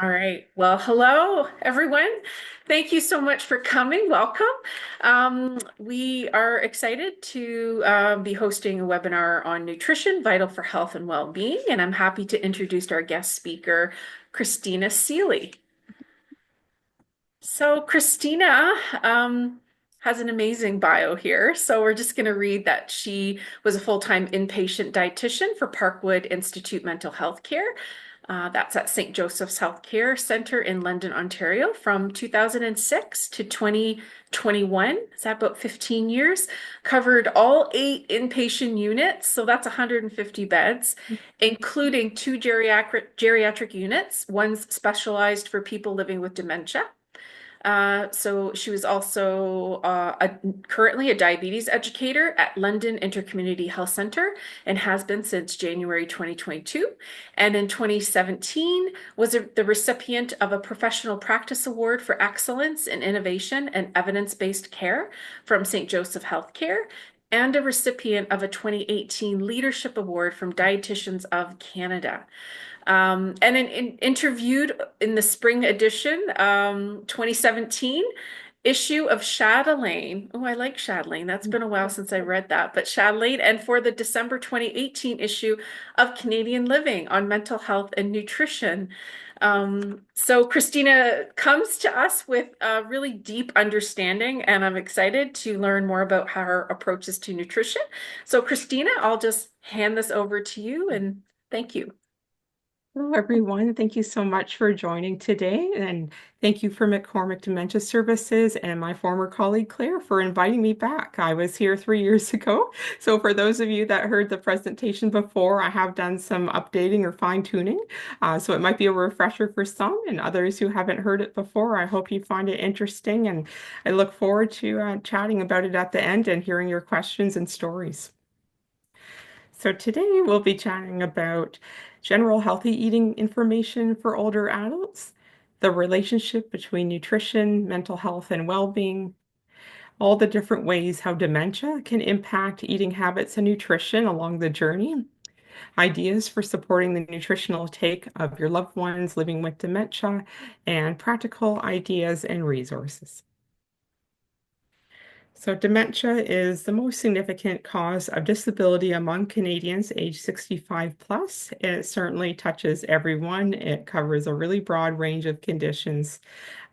All right. Well, hello, everyone. Thank you so much for coming. Welcome. We are excited to be hosting a webinar on nutrition, vital for health and well-being, and I'm happy to introduce our guest speaker, Christina Seeley. So Christina has an amazing bio here. So we're just going to read that she was a full-time inpatient dietitian for Parkwood Institute Mental Health Care. That's at St. Joseph's Healthcare Centre in London, Ontario from 2006 to 2021. Is that about 15 years? Covered all 8 inpatient units. So that's 150 beds, including 2 geriatric units. One's specialized for people living with dementia. So she was also currently a diabetes educator at London InterCommunity Health Centre and has been since January 2022. And in 2017 was the recipient of a Professional Practice Award for Excellence in Innovation and Evidence-Based Care from St. Joseph Healthcare and a recipient of a 2018 Leadership Award from Dietitians of Canada. Interviewed in the spring edition, 2017 issue of Chatelaine. Oh, I like Chatelaine. That's been a while since I read that, but Chatelaine, and for the December 2018 issue of Canadian Living on mental health and nutrition. So Christina comes to us with a really deep understanding, and I'm excited to learn more about her approaches to nutrition. So Christina, I'll just hand this over to you and thank you. Hello, everyone. Thank you so much for joining today. And thank you for McCormick Dementia Services and my former colleague Claire for inviting me back. I was here 3 years ago. So for those of you that heard the presentation before, I have done some updating or fine tuning. So it might be a refresher for some and others who haven't heard it before. I hope you find it interesting and I look forward to chatting about it at the end and hearing your questions and stories. So today we'll be chatting about general healthy eating information for older adults, the relationship between nutrition, mental health, and well-being, all the different ways how dementia can impact eating habits and nutrition along the journey, ideas for supporting the nutritional take of your loved ones living with dementia, and practical ideas and resources. So dementia is the most significant cause of disability among Canadians age 65 plus. It certainly touches everyone. It covers a really broad range of conditions.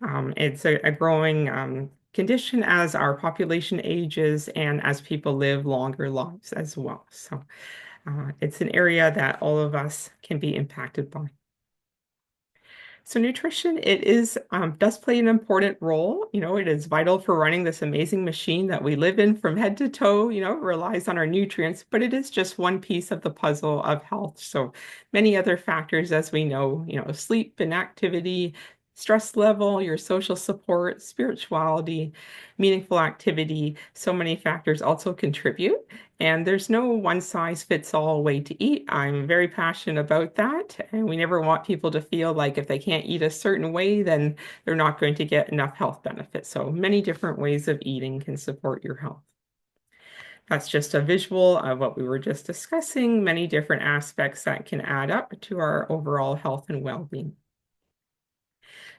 It's a growing condition as our population ages and as people live longer lives as well. So it's an area that all of us can be impacted by. So nutrition, it is does play an important role. It is vital for running this amazing machine that we live in from head to toe. It relies on our nutrients, but it is just one piece of the puzzle of health. So many other factors, as we know, sleep and activity, stress level, your social support, spirituality, meaningful activity, so many factors also contribute. And there's no one size fits all way to eat. I'm very passionate about that. And we never want people to feel like if they can't eat a certain way, then they're not going to get enough health benefits. So many different ways of eating can support your health. That's just a visual of what we were just discussing, many different aspects that can add up to our overall health and well-being.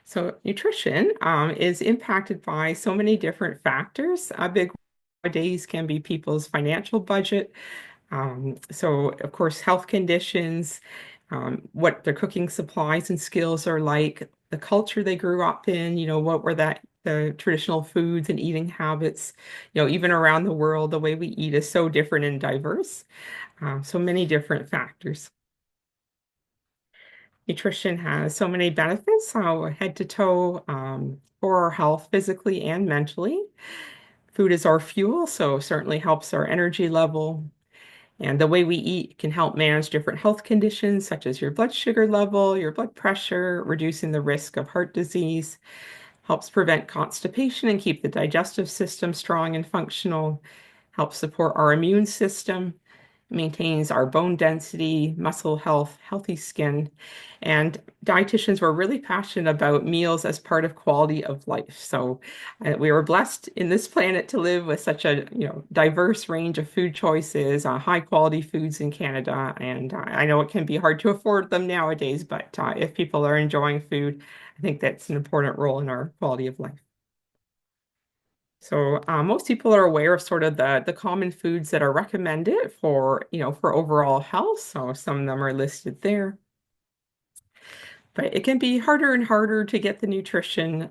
So nutrition is impacted by so many different factors. A big nowadays can be people's financial budget. So of course, health conditions, what their cooking supplies and skills are like, the culture they grew up in, what were the traditional foods and eating habits, even around the world, the way we eat is so different and diverse. So many different factors. Nutrition has so many benefits, head to toe, for our health physically and mentally. Food is our fuel, so certainly helps our energy level. And the way we eat can help manage different health conditions, such as your blood sugar level, your blood pressure, reducing the risk of heart disease, helps prevent constipation and keep the digestive system strong and functional, helps support our immune system, maintains our bone density, muscle health, healthy skin. And dietitians were really passionate about meals as part of quality of life. So we were blessed in this planet to live with such a, diverse range of food choices, high quality foods in Canada. And I know it can be hard to afford them nowadays, but if people are enjoying food, I think that's an important role in our quality of life. So most people are aware of sort of the common foods that are recommended for, for overall health. So some of them are listed there. But it can be harder and harder to get the nutrition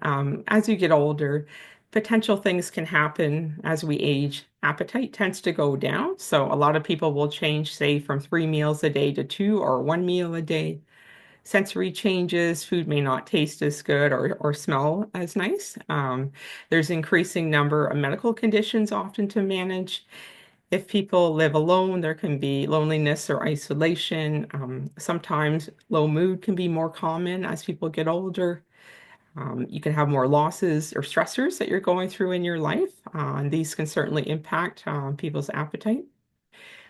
as you get older. Potential things can happen as we age. Appetite tends to go down. So a lot of people will change, say, from 3 meals a day to two or 1 meal a day. Sensory changes, food may not taste as good or smell as nice. There's increasing number of medical conditions often to manage. If people live alone, there can be loneliness or isolation. Sometimes low mood can be more common as people get older. You can have more losses or stressors that you're going through in your life, and these can certainly impact people's appetite.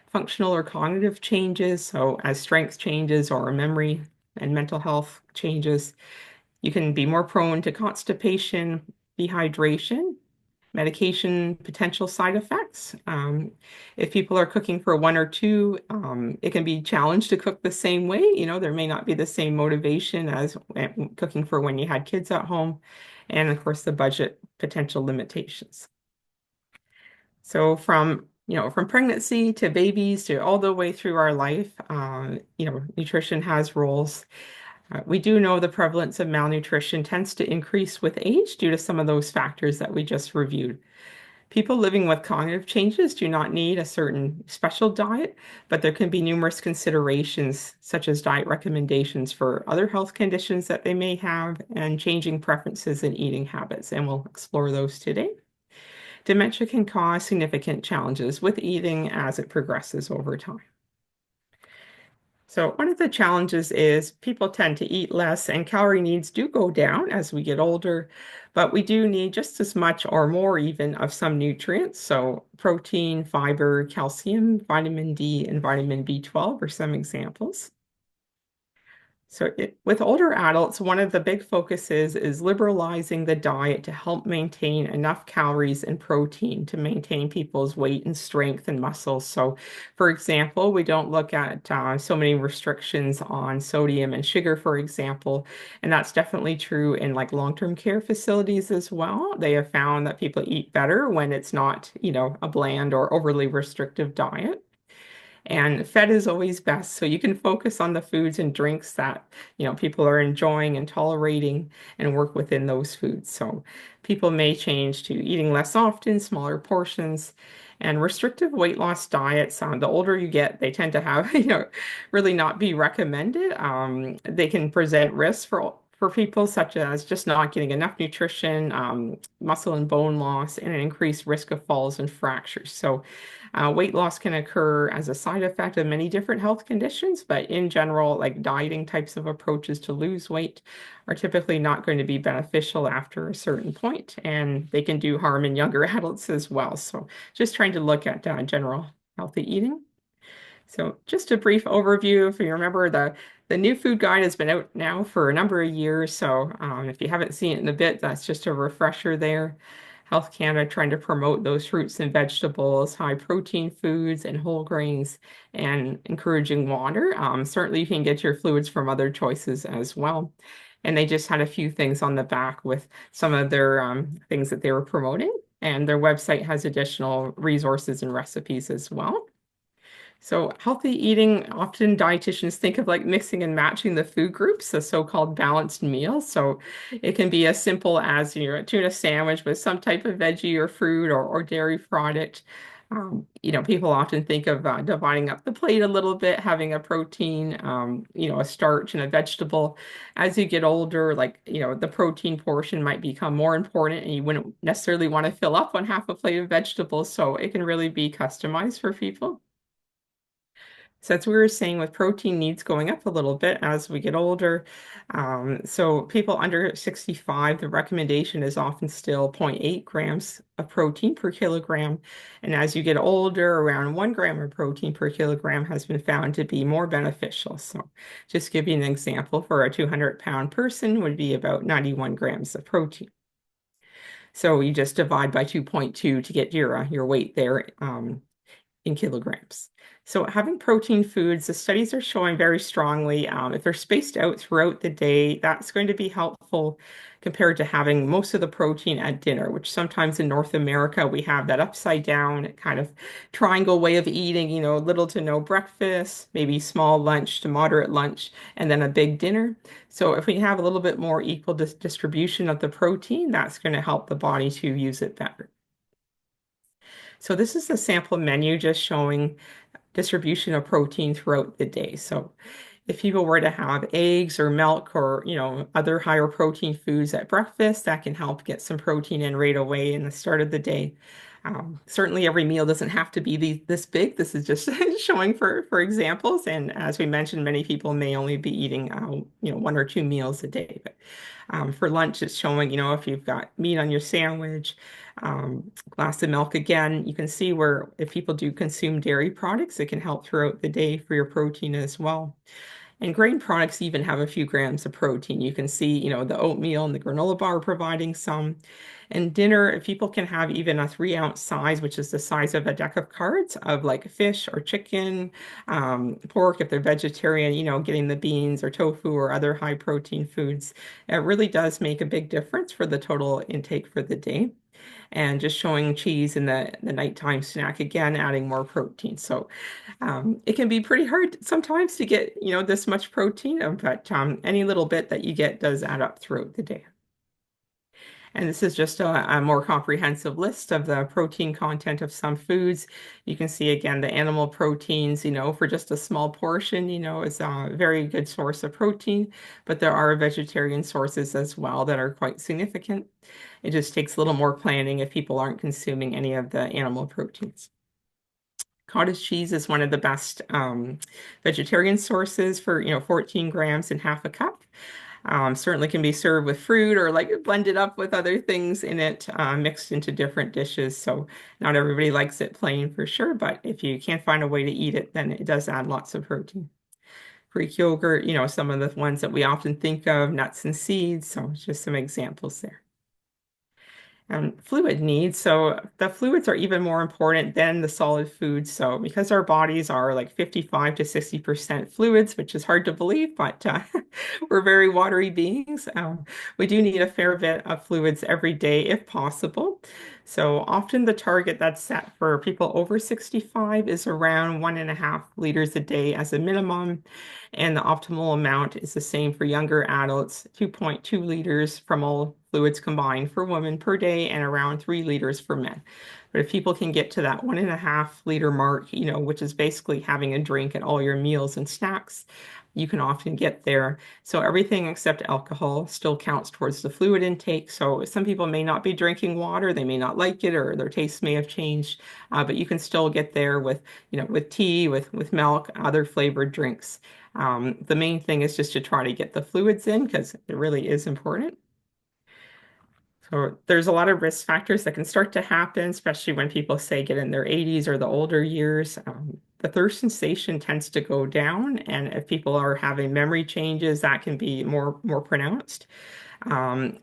Functional or cognitive changes, so as strength changes or memory and mental health changes, you can be more prone to constipation, dehydration, medication potential side effects. If people are cooking for one or two, it can be challenged to cook the same way. There may not be the same motivation as cooking for when you had kids at home. And of course, the budget potential limitations. So from pregnancy to babies to all the way through our life, nutrition has roles. We do know the prevalence of malnutrition tends to increase with age due to some of those factors that we just reviewed. People living with cognitive changes do not need a certain special diet, but there can be numerous considerations, such as diet recommendations for other health conditions that they may have and changing preferences in eating habits, and we'll explore those today. Dementia can cause significant challenges with eating as it progresses over time. So one of the challenges is people tend to eat less and calorie needs do go down as we get older, but we do need just as much or more even of some nutrients. So protein, fiber, calcium, vitamin D, and vitamin B12 are some examples. So with older adults, one of the big focuses is liberalizing the diet to help maintain enough calories and protein to maintain people's weight and strength and muscles. So, for example, we don't look at so many restrictions on sodium and sugar, for example, and that's definitely true in like long-term care facilities as well. They have found that people eat better when it's not, a bland or overly restrictive diet. And fed is always best. So you can focus on the foods and drinks that, people are enjoying and tolerating and work within those foods. So people may change to eating less often, smaller portions, and restrictive weight loss diets. The older you get, they tend to have, really not be recommended. They can present risks for people such as just not getting enough nutrition, muscle and bone loss, and an increased risk of falls and fractures. So weight loss can occur as a side effect of many different health conditions, but in general, like dieting types of approaches to lose weight are typically not going to be beneficial after a certain point, and they can do harm in younger adults as well. So just trying to look at general healthy eating. So just a brief overview. If you remember, the new food guide has been out now for a number of years. So if you haven't seen it in a bit, that's just a refresher there. Health Canada trying to promote those fruits and vegetables, high protein foods and whole grains, and encouraging water. Certainly you can get your fluids from other choices as well. And they just had a few things on the back with some of their things that they were promoting. And their website has additional resources and recipes as well. So healthy eating, often dietitians think of like mixing and matching the food groups, a so-called balanced meal. So it can be as simple as, a tuna sandwich with some type of veggie or fruit or dairy product. People often think of dividing up the plate a little bit, having a protein, a starch and a vegetable. As you get older, like, the protein portion might become more important and you wouldn't necessarily want to fill up on half a plate of vegetables. So it can really be customized for people. So as we were saying, with protein needs going up a little bit as we get older. So people under 65, the recommendation is often still zero point 0.8 grams of protein per kilogram. And as you get older, around 1 gram of protein per kilogram has been found to be more beneficial. So just give you an example, for a 200-pound person would be about 91 grams of protein. So you just divide by 2.2 to get your weight there. In kilograms. So having protein foods, the studies are showing very strongly, if they're spaced out throughout the day, that's going to be helpful compared to having most of the protein at dinner, which sometimes in North America we have that upside down kind of triangle way of eating, little to no breakfast, maybe small lunch to moderate lunch, and then a big dinner. So if we have a little bit more equal distribution of the protein, that's going to help the body to use it better. So this is the sample menu just showing distribution of protein throughout the day. So if people were to have eggs or milk or, other higher protein foods at breakfast, that can help get some protein in right away in the start of the day. Certainly every meal doesn't have to be this big. This is just showing for examples. And as we mentioned, many people may only be eating, 1 or 2 meals a day. But for lunch, it's showing, if you've got meat on your sandwich, glass of milk again, you can see where if people do consume dairy products, it can help throughout the day for your protein as well. And grain products even have a few grams of protein. You can see, the oatmeal and the granola bar providing some. And dinner, if people can have even a 3-ounce size, which is the size of a deck of cards of like fish or chicken, pork, if they're vegetarian, getting the beans or tofu or other high protein foods, it really does make a big difference for the total intake for the day. And just showing cheese in the nighttime snack again, adding more protein. So it can be pretty hard sometimes to get, this much protein, but any little bit that you get does add up throughout the day. And this is just a more comprehensive list of the protein content of some foods. You can see again the animal proteins, for just a small portion, is a very good source of protein, but there are vegetarian sources as well that are quite significant. It just takes a little more planning if people aren't consuming any of the animal proteins. Cottage cheese is one of the best vegetarian sources for, 14 grams in half a cup. Certainly can be served with fruit or like blended up with other things in it, mixed into different dishes. So not everybody likes it plain for sure, but if you can't find a way to eat it, then it does add lots of protein. Greek yogurt, some of the ones that we often think of, nuts and seeds. So just some examples there. Fluid needs. So the fluids are even more important than the solid foods. So because our bodies are like 55 to 60% fluids, which is hard to believe, but we're very watery beings. We do need a fair bit of fluids every day if possible. So often the target that's set for people over 65 is around 1.5 liters a day as a minimum. And the optimal amount is the same for younger adults, 2.2 liters from all fluids combined for women per day and around 3 liters for men. But if people can get to that 1.5 liter mark, which is basically having a drink at all your meals and snacks, you can often get there. So everything except alcohol still counts towards the fluid intake. So some people may not be drinking water, they may not like it, or their taste may have changed, but you can still get there with, with tea, with milk, other flavored drinks. The main thing is just to try to get the fluids in because it really is important. So there's a lot of risk factors that can start to happen, especially when people say get in their 80s or the older years. The thirst sensation tends to go down, and if people are having memory changes, that can be more pronounced.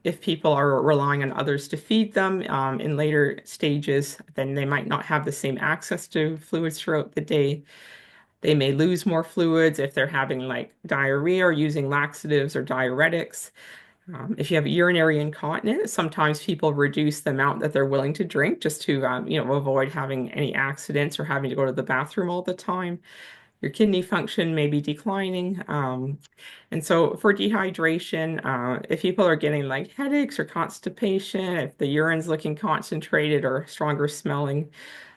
If people are relying on others to feed them in later stages, then they might not have the same access to fluids throughout the day. They may lose more fluids if they're having like diarrhea or using laxatives or diuretics. If you have urinary incontinence, sometimes people reduce the amount that they're willing to drink just to, avoid having any accidents or having to go to the bathroom all the time. Your kidney function may be declining. And so for dehydration, if people are getting like headaches or constipation, if the urine's looking concentrated or stronger smelling,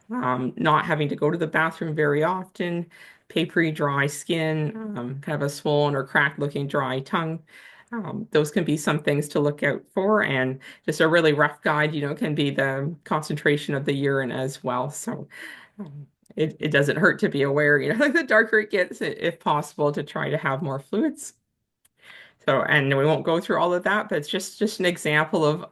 not having to go to the bathroom very often, papery, dry skin, kind of a swollen or cracked looking dry tongue. Those can be some things to look out for, and just a really rough guide, can be the concentration of the urine as well. So it doesn't hurt to be aware, like the darker it gets, if possible, to try to have more fluids. So, and we won't go through all of that, but it's just an example of,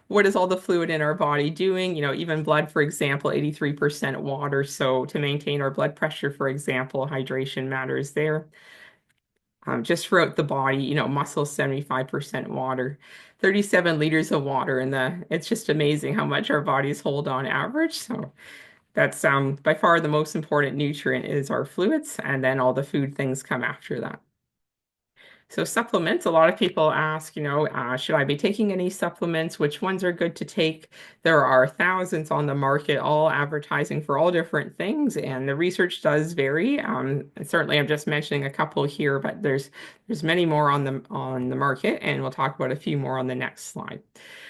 what is all the fluid in our body doing? Even blood, for example, 83% water. So to maintain our blood pressure, for example, hydration matters there. Just throughout the body, muscles, 75% water, 37 liters of water, and it's just amazing how much our bodies hold on average. So that's by far the most important nutrient is our fluids, and then all the food things come after that. So supplements, a lot of people ask, should I be taking any supplements? Which ones are good to take? There are thousands on the market, all advertising for all different things, and the research does vary. And certainly, I'm just mentioning a couple here, but there's many more on the market, and we'll talk about a few more on the next slide.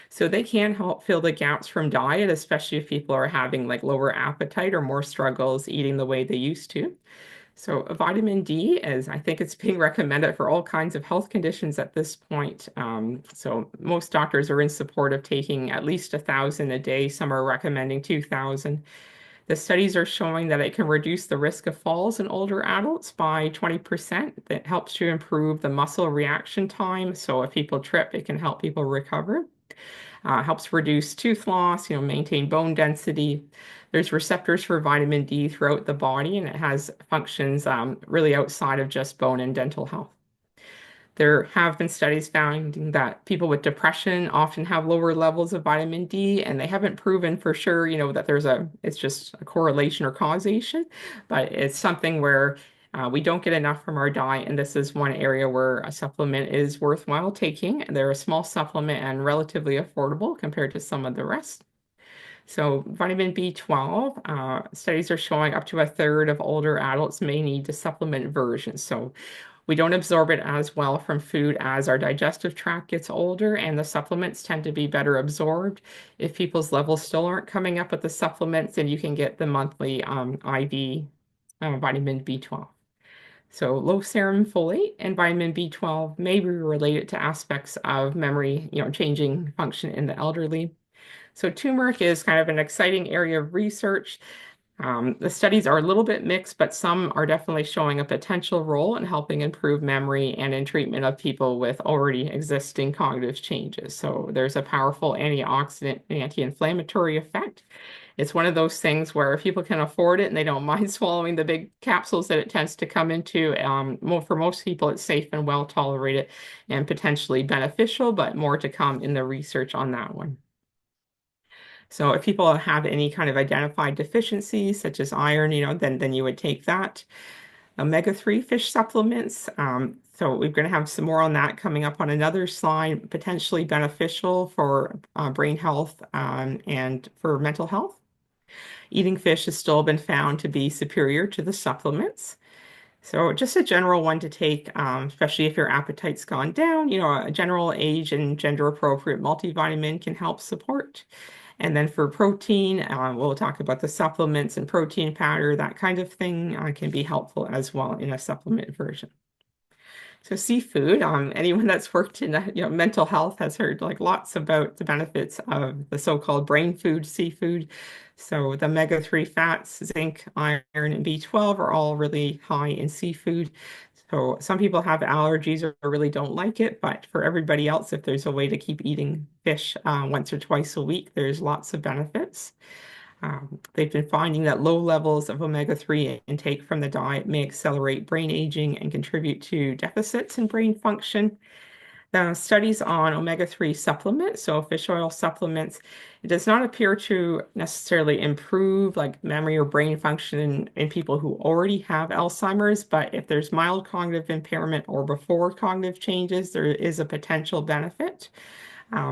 So they can help fill the gaps from diet, especially if people are having like lower appetite or more struggles eating the way they used to. So vitamin D is, I think it's being recommended for all kinds of health conditions at this point. So most doctors are in support of taking at least 1,000 a day. Some are recommending 2,000. The studies are showing that it can reduce the risk of falls in older adults by 20%. That helps to improve the muscle reaction time. So if people trip, it can help people recover. Helps reduce tooth loss, maintain bone density. There's receptors for vitamin D throughout the body, and it has functions really outside of just bone and dental health. There have been studies finding that people with depression often have lower levels of vitamin D, and they haven't proven for sure, that it's just a correlation or causation, but it's something where we don't get enough from our diet, and this is one area where a supplement is worthwhile taking. They're a small supplement and relatively affordable compared to some of the rest. So vitamin B12, studies are showing up to a third of older adults may need to supplement versions. So we don't absorb it as well from food as our digestive tract gets older, and the supplements tend to be better absorbed. If people's levels still aren't coming up with the supplements, then you can get the monthly IV vitamin B12. So low serum folate and vitamin B12 may be related to aspects of memory, changing function in the elderly. So turmeric is kind of an exciting area of research. The studies are a little bit mixed, but some are definitely showing a potential role in helping improve memory and in treatment of people with already existing cognitive changes. So there's a powerful antioxidant and anti-inflammatory effect. It's one of those things where if people can afford it and they don't mind swallowing the big capsules that it tends to come into, for most people, it's safe and well tolerated and potentially beneficial, but more to come in the research on that one. So if people have any kind of identified deficiencies, such as iron, then you would take that. Omega-3 fish supplements. So we're going to have some more on that coming up on another slide, potentially beneficial for brain health and for mental health. Eating fish has still been found to be superior to the supplements. So just a general one to take, especially if your appetite's gone down, a general age and gender appropriate multivitamin can help support. And then for protein, we'll talk about the supplements and protein powder, that kind of thing can be helpful as well in a supplement version. So seafood, anyone that's worked in mental health has heard like lots about the benefits of the so-called brain food, seafood. So the omega-3 fats, zinc, iron, and B12 are all really high in seafood. So some people have allergies or really don't like it, but for everybody else, if there's a way to keep eating fish once or twice a week, there's lots of benefits. They've been finding that low levels of omega-3 intake from the diet may accelerate brain aging and contribute to deficits in brain function. The studies on omega-3 supplements, so fish oil supplements, it does not appear to necessarily improve like memory or brain function in people who already have Alzheimer's, but if there's mild cognitive impairment or before cognitive changes, there is a potential benefit.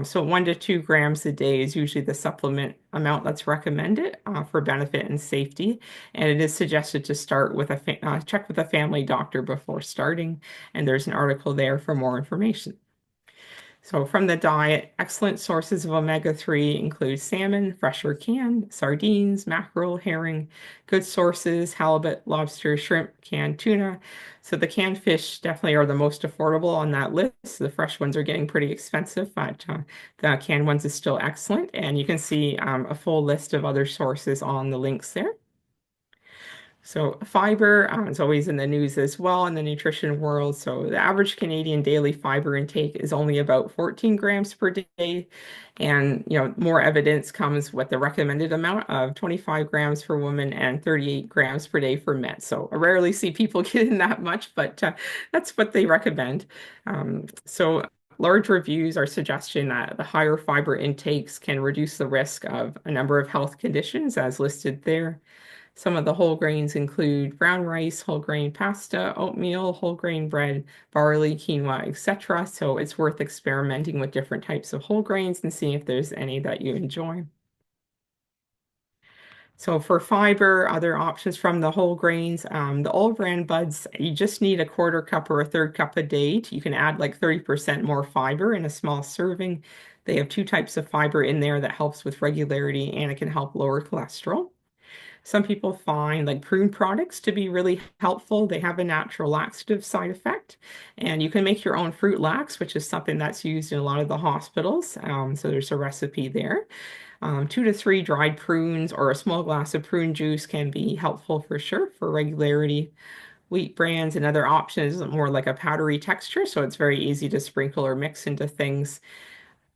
So 1 to 2 grams a day is usually the supplement amount that's recommended for benefit and safety. And it is suggested to start with check with a family doctor before starting. And there's an article there for more information. So from the diet, excellent sources of omega-3 include salmon, fresh or canned, sardines, mackerel, herring. Good sources, halibut, lobster, shrimp, canned tuna. So the canned fish definitely are the most affordable on that list. The fresh ones are getting pretty expensive, but the canned ones is still excellent. And you can see a full list of other sources on the links there. So fiber is always in the news as well in the nutrition world. So the average Canadian daily fiber intake is only about 14 grams per day. And, more evidence comes with the recommended amount of 25 grams for women and 38 grams per day for men. So I rarely see people getting that much, but that's what they recommend. So large reviews are suggesting that the higher fiber intakes can reduce the risk of a number of health conditions as listed there. Some of the whole grains include brown rice, whole grain pasta, oatmeal, whole grain bread, barley, quinoa, etc. So it's worth experimenting with different types of whole grains and seeing if there's any that you enjoy. So for fiber, other options from the whole grains, the all bran buds, you just need a quarter cup or a third cup a day. You can add like 30% more fiber in a small serving. They have two types of fiber in there that helps with regularity and it can help lower cholesterol. Some people find like prune products to be really helpful. They have a natural laxative side effect, and you can make your own fruit lax, which is something that's used in a lot of the hospitals. So there's a recipe there. 2 to 3 dried prunes or a small glass of prune juice can be helpful for sure for regularity. Wheat brands, another option is more like a powdery texture, so it's very easy to sprinkle or mix into things.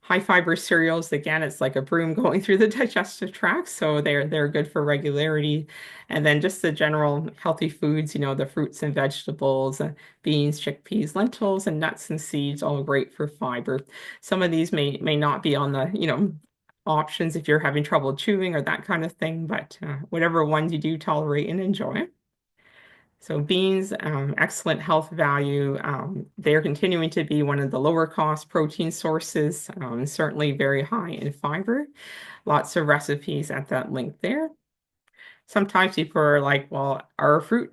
High fiber cereals, again, it's like a broom going through the digestive tract, so they're good for regularity. And then just the general healthy foods, the fruits and vegetables, beans, chickpeas, lentils, and nuts and seeds, all great for fiber. Some of these may not be on the, options if you're having trouble chewing or that kind of thing, but whatever ones you do tolerate and enjoy. So beans, excellent health value. They're continuing to be one of the lower cost protein sources, certainly very high in fiber. Lots of recipes at that link there. Sometimes people are like, well,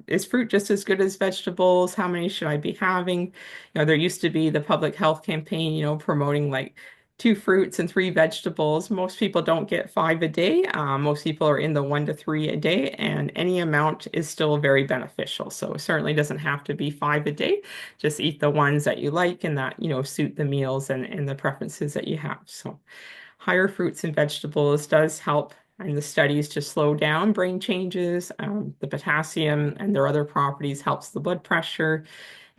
is fruit just as good as vegetables? How many should I be having? There used to be the public health campaign, promoting like 2 fruits and 3 vegetables. Most people don't get 5 a day. Most people are in the 1 to 3 a day, and any amount is still very beneficial. So it certainly doesn't have to be 5 a day. Just eat the ones that you like and that, suit the meals and the preferences that you have. So higher fruits and vegetables does help in the studies to slow down brain changes. The potassium and their other properties helps the blood pressure.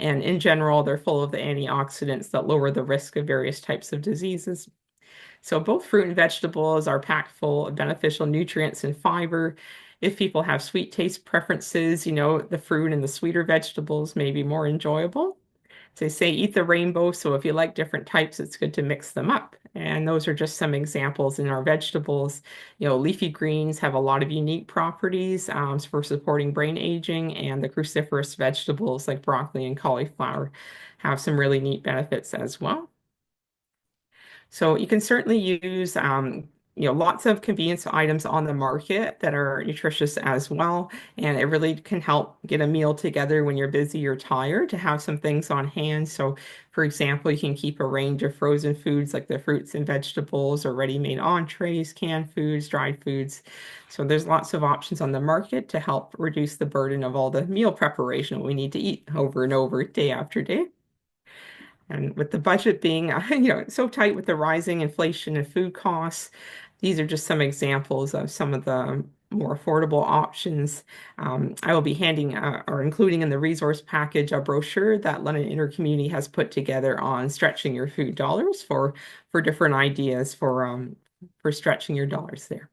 And in general, they're full of the antioxidants that lower the risk of various types of diseases. So both fruit and vegetables are packed full of beneficial nutrients and fiber. If people have sweet taste preferences, the fruit and the sweeter vegetables may be more enjoyable. So they say eat the rainbow. So if you like different types, it's good to mix them up. And those are just some examples in our vegetables. Leafy greens have a lot of unique properties for supporting brain aging, and the cruciferous vegetables like broccoli and cauliflower have some really neat benefits as well. So you can certainly use, lots of convenience items on the market that are nutritious as well. And it really can help get a meal together when you're busy or tired to have some things on hand. So, for example, you can keep a range of frozen foods like the fruits and vegetables or ready-made entrees, canned foods, dried foods. So there's lots of options on the market to help reduce the burden of all the meal preparation we need to eat over and over day after day. And with the budget being, so tight with the rising inflation and food costs, these are just some examples of some of the more affordable options. I will be handing or including in the resource package a brochure that London InterCommunity has put together on stretching your food dollars for different ideas for stretching your dollars there.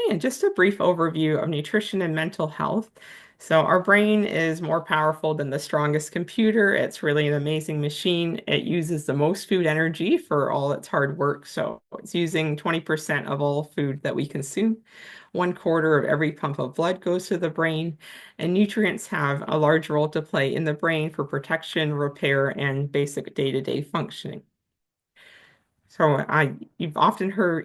And just a brief overview of nutrition and mental health. So, our brain is more powerful than the strongest computer. It's really an amazing machine. It uses the most food energy for all its hard work. So, it's using 20% of all food that we consume. 1/4 of every pump of blood goes to the brain, and nutrients have a large role to play in the brain for protection, repair, and basic day-to-day functioning. So you've often hear,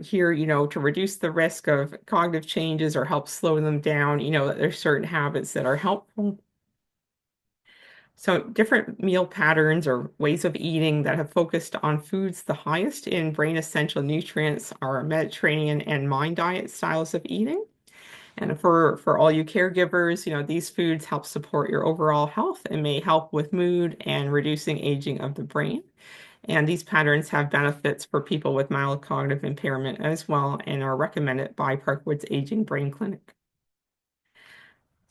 to reduce the risk of cognitive changes or help slow them down, that there's certain habits that are helpful. So different meal patterns or ways of eating that have focused on foods the highest in brain essential nutrients are Mediterranean and Mind diet styles of eating. And for all you caregivers, these foods help support your overall health and may help with mood and reducing aging of the brain. And these patterns have benefits for people with mild cognitive impairment as well and are recommended by Parkwood's Aging Brain Clinic.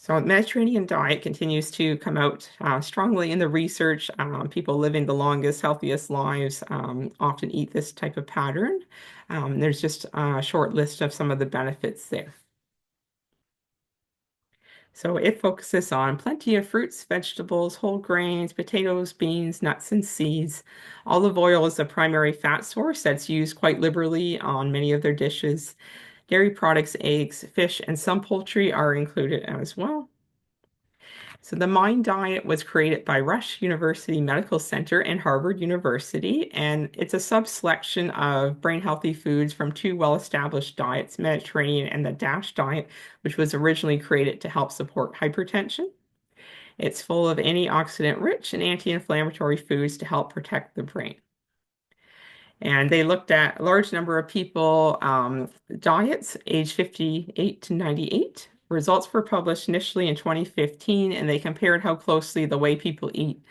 So, the Mediterranean diet continues to come out strongly in the research. People living the longest, healthiest lives often eat this type of pattern. There's just a short list of some of the benefits there. So, it focuses on plenty of fruits, vegetables, whole grains, potatoes, beans, nuts, and seeds. Olive oil is the primary fat source that's used quite liberally on many of their dishes. Dairy products, eggs, fish, and some poultry are included as well. So the MIND diet was created by Rush University Medical Center and Harvard University, and it's a sub-selection of brain healthy foods from two well-established diets, Mediterranean and the DASH diet, which was originally created to help support hypertension. It's full of antioxidant-rich and anti-inflammatory foods to help protect the brain. And they looked at a large number of people, diets age 58 to 98. Results were published initially in 2015, and they compared how closely the way people eat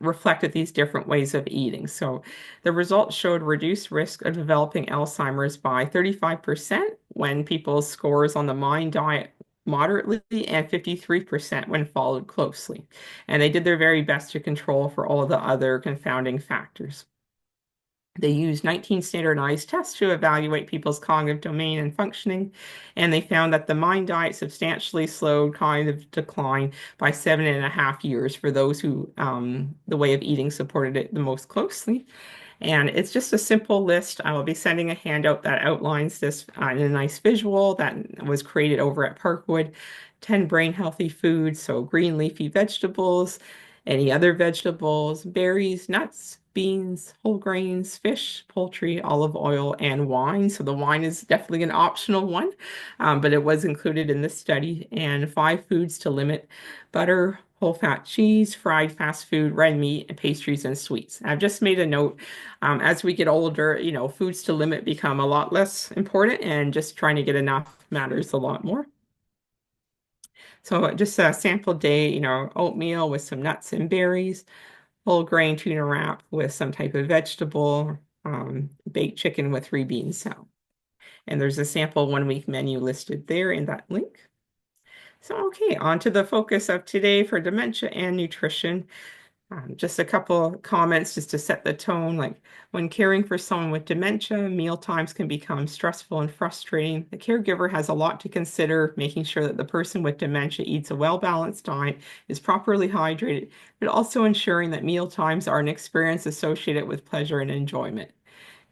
reflected these different ways of eating. So the results showed reduced risk of developing Alzheimer's by 35% when people's scores on the MIND diet moderately and 53% when followed closely. And they did their very best to control for all of the other confounding factors. They used 19 standardized tests to evaluate people's cognitive domain and functioning, and they found that the MIND diet substantially slowed cognitive decline by 7.5 years for those who the way of eating supported it the most closely. And it's just a simple list. I will be sending a handout that outlines this in a nice visual that was created over at Parkwood. 10 brain healthy foods, so green leafy vegetables, any other vegetables, berries, nuts, beans, whole grains, fish, poultry, olive oil, and wine. So the wine is definitely an optional one, but it was included in this study. And 5 foods to limit: butter, whole fat cheese, fried fast food, red meat, and pastries and sweets. I've just made a note. As we get older, foods to limit become a lot less important, and just trying to get enough matters a lot more. So just a sample day, oatmeal with some nuts and berries, whole grain tuna wrap with some type of vegetable, baked chicken with 3 bean salad. And there's a sample 1 week menu listed there in that link. So, okay, on to the focus of today for dementia and nutrition. Just a couple comments just to set the tone. Like when caring for someone with dementia, meal times can become stressful and frustrating. The caregiver has a lot to consider, making sure that the person with dementia eats a well-balanced diet, is properly hydrated, but also ensuring that meal times are an experience associated with pleasure and enjoyment.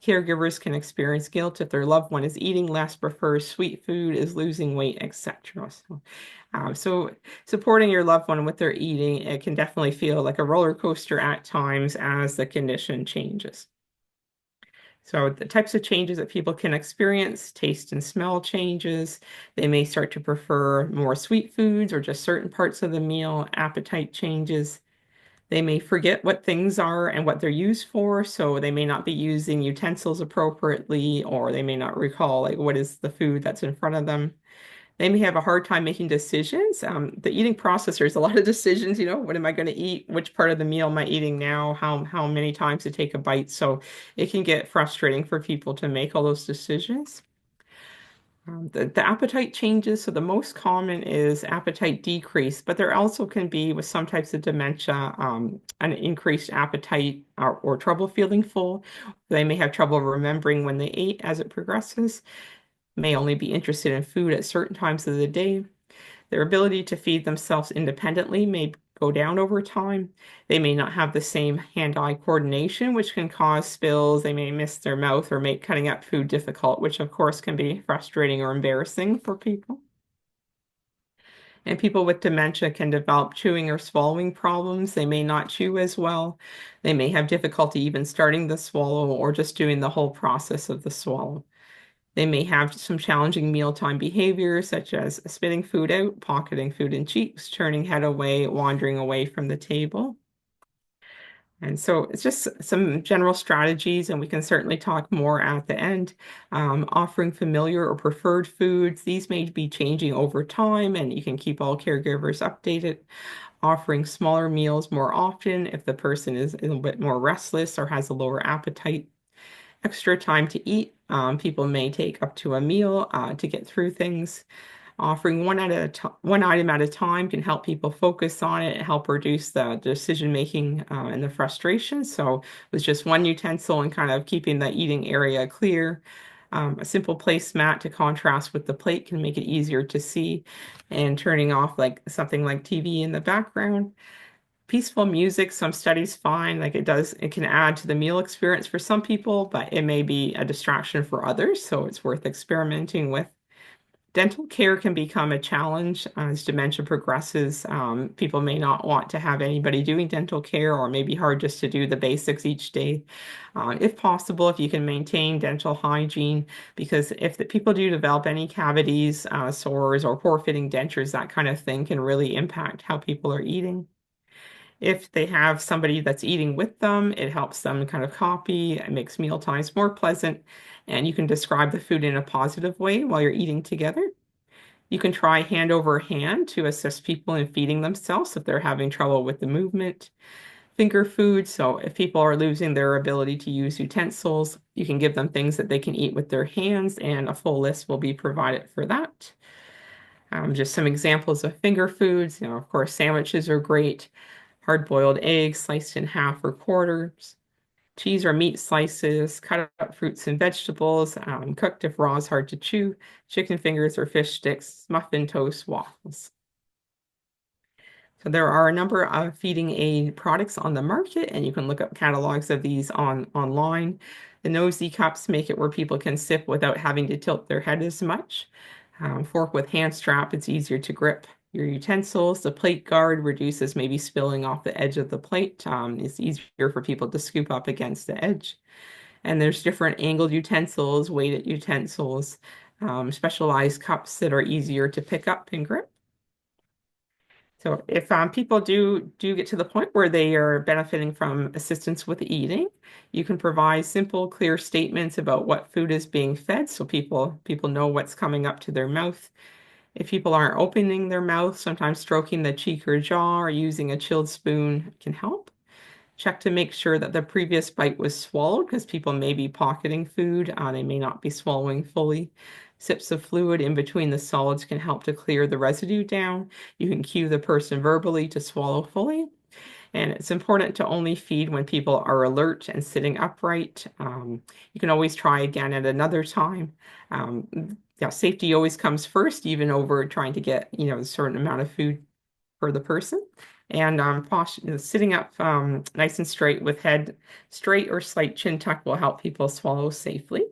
Caregivers can experience guilt if their loved one is eating less, prefers sweet food, is losing weight, etc. So supporting your loved one with their eating, it can definitely feel like a roller coaster at times as the condition changes. So the types of changes that people can experience: taste and smell changes. They may start to prefer more sweet foods or just certain parts of the meal. Appetite changes. They may forget what things are and what they're used for, so they may not be using utensils appropriately, or they may not recall like what is the food that's in front of them. They may have a hard time making decisions. The eating process, there's a lot of decisions, what am I going to eat? Which part of the meal am I eating now? How many times to take a bite? So it can get frustrating for people to make all those decisions. The appetite changes. So the most common is appetite decrease, but there also can be with some types of dementia, an increased appetite or trouble feeling full. They may have trouble remembering when they ate as it progresses, may only be interested in food at certain times of the day. Their ability to feed themselves independently may go down over time. They may not have the same hand-eye coordination, which can cause spills. They may miss their mouth or make cutting up food difficult, which of course can be frustrating or embarrassing for people. And people with dementia can develop chewing or swallowing problems. They may not chew as well. They may have difficulty even starting the swallow or just doing the whole process of the swallow. They may have some challenging mealtime behaviors, such as spitting food out, pocketing food in cheeks, turning head away, wandering away from the table. And so it's just some general strategies, and we can certainly talk more at the end. Offering familiar or preferred foods, these may be changing over time, and you can keep all caregivers updated. Offering smaller meals more often if the person is a little bit more restless or has a lower appetite. Extra time to eat. People may take up to a meal to get through things. Offering one item at a time can help people focus on it and help reduce the decision making and the frustration. So with just one utensil and kind of keeping the eating area clear. A simple placemat to contrast with the plate can make it easier to see, and turning off like something like TV in the background. Peaceful music, some studies find like it can add to the meal experience for some people, but it may be a distraction for others, so it's worth experimenting with. Dental care can become a challenge as dementia progresses. People may not want to have anybody doing dental care, or maybe hard just to do the basics each day. If possible, if you can maintain dental hygiene, because if the people do develop any cavities, sores, or poor fitting dentures, that kind of thing can really impact how people are eating. If they have somebody that's eating with them, it helps them kind of copy, it makes meal times more pleasant, and you can describe the food in a positive way while you're eating together. You can try hand over hand to assist people in feeding themselves if they're having trouble with the movement. Finger food, so if people are losing their ability to use utensils, you can give them things that they can eat with their hands, and a full list will be provided for that. Just some examples of finger foods. Of course, sandwiches are great. Hard-boiled eggs sliced in half or quarters, cheese or meat slices, cut up fruits and vegetables, cooked if raw is hard to chew, chicken fingers or fish sticks, muffin toast, waffles. So there are a number of feeding aid products on the market, and you can look up catalogs of these online. The nosy cups make it where people can sip without having to tilt their head as much. Fork with hand strap, it's easier to grip your utensils. The plate guard reduces maybe spilling off the edge of the plate. It's easier for people to scoop up against the edge. And there's different angled utensils, weighted utensils, specialized cups that are easier to pick up and grip. So if people do get to the point where they are benefiting from assistance with eating, you can provide simple, clear statements about what food is being fed, so people know what's coming up to their mouth. If people aren't opening their mouth, sometimes stroking the cheek or jaw or using a chilled spoon can help. Check to make sure that the previous bite was swallowed, because people may be pocketing food. They may not be swallowing fully. Sips of fluid in between the solids can help to clear the residue down. You can cue the person verbally to swallow fully. And it's important to only feed when people are alert and sitting upright. You can always try again at another time. Yeah, safety always comes first, even over trying to get, a certain amount of food for the person. And sitting up nice and straight with head straight or slight chin tuck will help people swallow safely.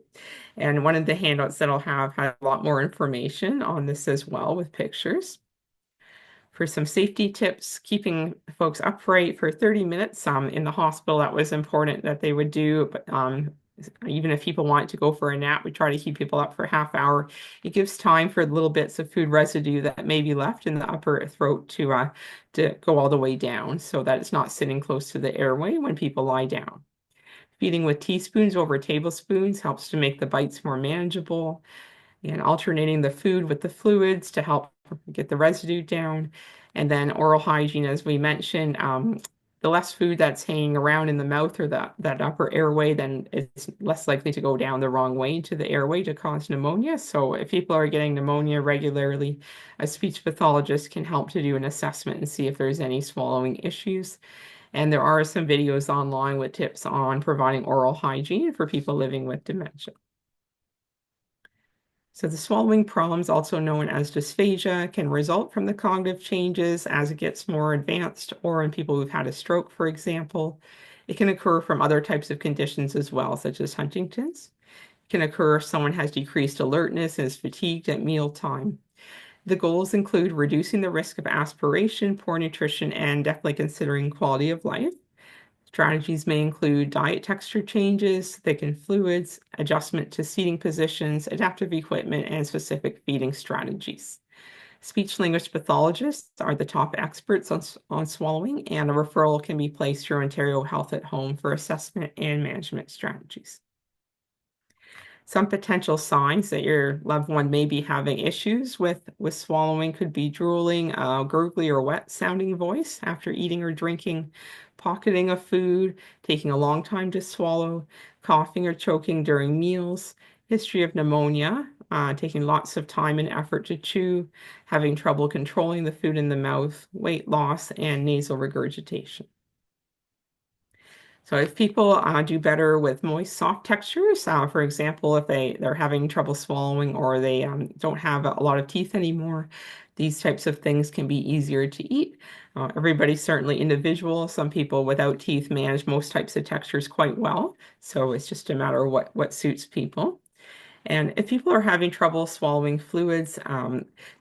And one of the handouts that I'll have has a lot more information on this as well with pictures. For some safety tips, keeping folks upright for 30 minutes in the hospital, that was important that they would do. But even if people want to go for a nap, we try to keep people up for a half hour. It gives time for little bits of food residue that may be left in the upper throat to go all the way down, so that it's not sitting close to the airway when people lie down. Feeding with teaspoons over tablespoons helps to make the bites more manageable, and alternating the food with the fluids to help get the residue down. And then oral hygiene, as we mentioned, the less food that's hanging around in the mouth or that upper airway, then it's less likely to go down the wrong way into the airway to cause pneumonia. So if people are getting pneumonia regularly, a speech pathologist can help to do an assessment and see if there's any swallowing issues. And there are some videos online with tips on providing oral hygiene for people living with dementia. So the swallowing problems, also known as dysphagia, can result from the cognitive changes as it gets more advanced, or in people who've had a stroke, for example. It can occur from other types of conditions as well, such as Huntington's. It can occur if someone has decreased alertness and is fatigued at mealtime. The goals include reducing the risk of aspiration, poor nutrition, and definitely considering quality of life. Strategies may include diet texture changes, thickened fluids, adjustment to seating positions, adaptive equipment, and specific feeding strategies. Speech language pathologists are the top experts on swallowing, and a referral can be placed through Ontario Health at Home for assessment and management strategies. Some potential signs that your loved one may be having issues with swallowing could be drooling, gurgly or wet sounding voice after eating or drinking, pocketing of food, taking a long time to swallow, coughing or choking during meals, history of pneumonia, taking lots of time and effort to chew, having trouble controlling the food in the mouth, weight loss, and nasal regurgitation. So if people do better with moist, soft textures, for example, if they're having trouble swallowing or they don't have a lot of teeth anymore, these types of things can be easier to eat. Everybody's certainly individual. Some people without teeth manage most types of textures quite well. So it's just a matter of what suits people. And if people are having trouble swallowing fluids,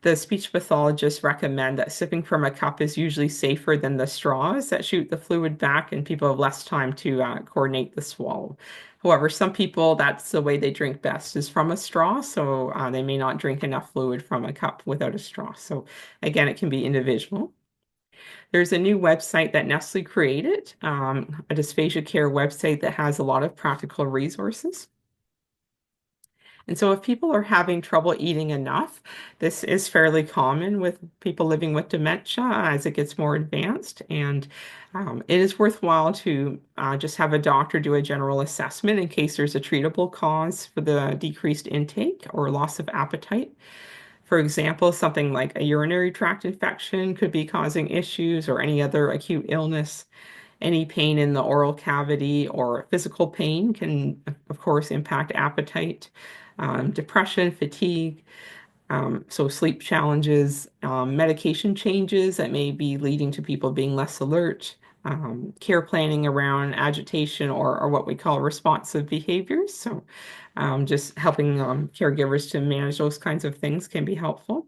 the speech pathologists recommend that sipping from a cup is usually safer than the straws that shoot the fluid back, and people have less time to coordinate the swallow. However, some people, that's the way they drink best is from a straw, so they may not drink enough fluid from a cup without a straw. So again, it can be individual. There's a new website that Nestle created, a dysphagia care website that has a lot of practical resources. And so if people are having trouble eating enough, this is fairly common with people living with dementia as it gets more advanced. And it is worthwhile to just have a doctor do a general assessment in case there's a treatable cause for the decreased intake or loss of appetite. For example, something like a urinary tract infection could be causing issues or any other acute illness. Any pain in the oral cavity or physical pain can, of course, impact appetite. Depression, fatigue, so sleep challenges, medication changes that may be leading to people being less alert, care planning around agitation or what we call responsive behaviors. So just helping caregivers to manage those kinds of things can be helpful.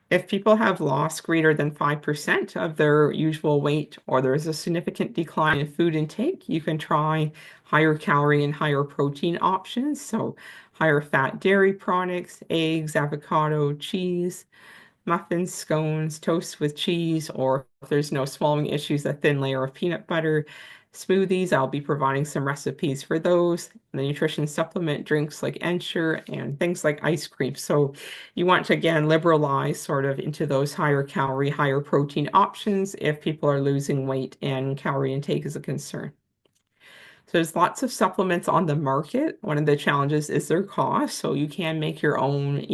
If people have lost greater than 5% of their usual weight or there is a significant decline in food intake, you can try higher calorie and higher protein options. So higher fat dairy products, eggs, avocado, cheese, muffins, scones, toast with cheese, or if there's no swallowing issues, a thin layer of peanut butter. Smoothies, I'll be providing some recipes for those. The nutrition supplement drinks like Ensure and things like ice cream. So you want to again liberalize sort of into those higher calorie, higher protein options if people are losing weight and calorie intake is a concern. So there's lots of supplements on the market. One of the challenges is their cost. So you can make your own,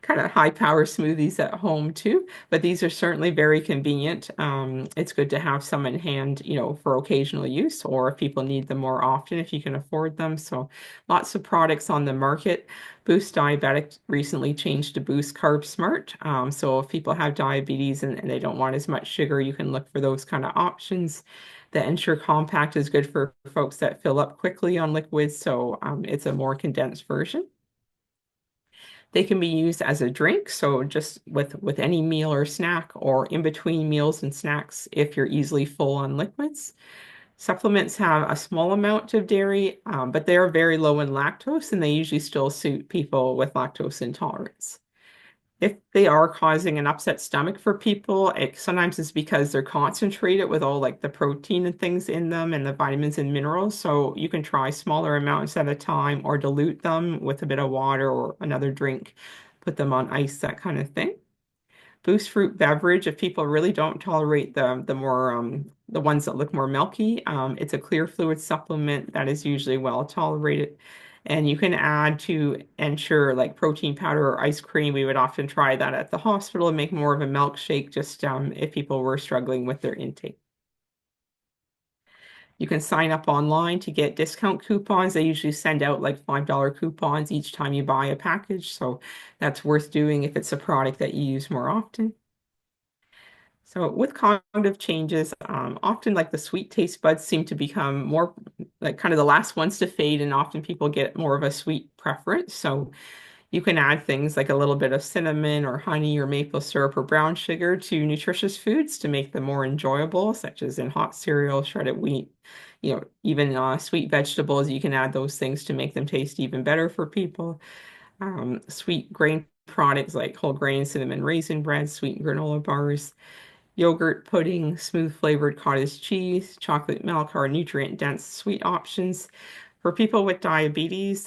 kind of high power smoothies at home too. But these are certainly very convenient. It's good to have some in hand, for occasional use, or if people need them more often, if you can afford them. So lots of products on the market. Boost Diabetic recently changed to Boost Carb Smart. So if people have diabetes and they don't want as much sugar, you can look for those kind of options. The Ensure Compact is good for folks that fill up quickly on liquids, so it's a more condensed version. They can be used as a drink, so just with any meal or snack or in between meals and snacks if you're easily full on liquids. Supplements have a small amount of dairy, but they are very low in lactose and they usually still suit people with lactose intolerance. If they are causing an upset stomach for people, it sometimes it's because they're concentrated with all like the protein and things in them and the vitamins and minerals. So you can try smaller amounts at a time or dilute them with a bit of water or another drink, put them on ice, that kind of thing. Boost fruit beverage, if people really don't tolerate the more the ones that look more milky, it's a clear fluid supplement that is usually well tolerated. And you can add to ensure like protein powder or ice cream. We would often try that at the hospital and make more of a milkshake just if people were struggling with their intake. You can sign up online to get discount coupons. They usually send out like $5 coupons each time you buy a package. So that's worth doing if it's a product that you use more often. So with cognitive changes, often like the sweet taste buds seem to become more like kind of the last ones to fade, and often people get more of a sweet preference. So you can add things like a little bit of cinnamon or honey or maple syrup or brown sugar to nutritious foods to make them more enjoyable, such as in hot cereal, shredded wheat, even sweet vegetables. You can add those things to make them taste even better for people. Sweet grain products like whole grain, cinnamon raisin bread, sweet granola bars, yogurt, pudding, smooth flavored cottage cheese, chocolate milk are nutrient-dense sweet options. For people with diabetes,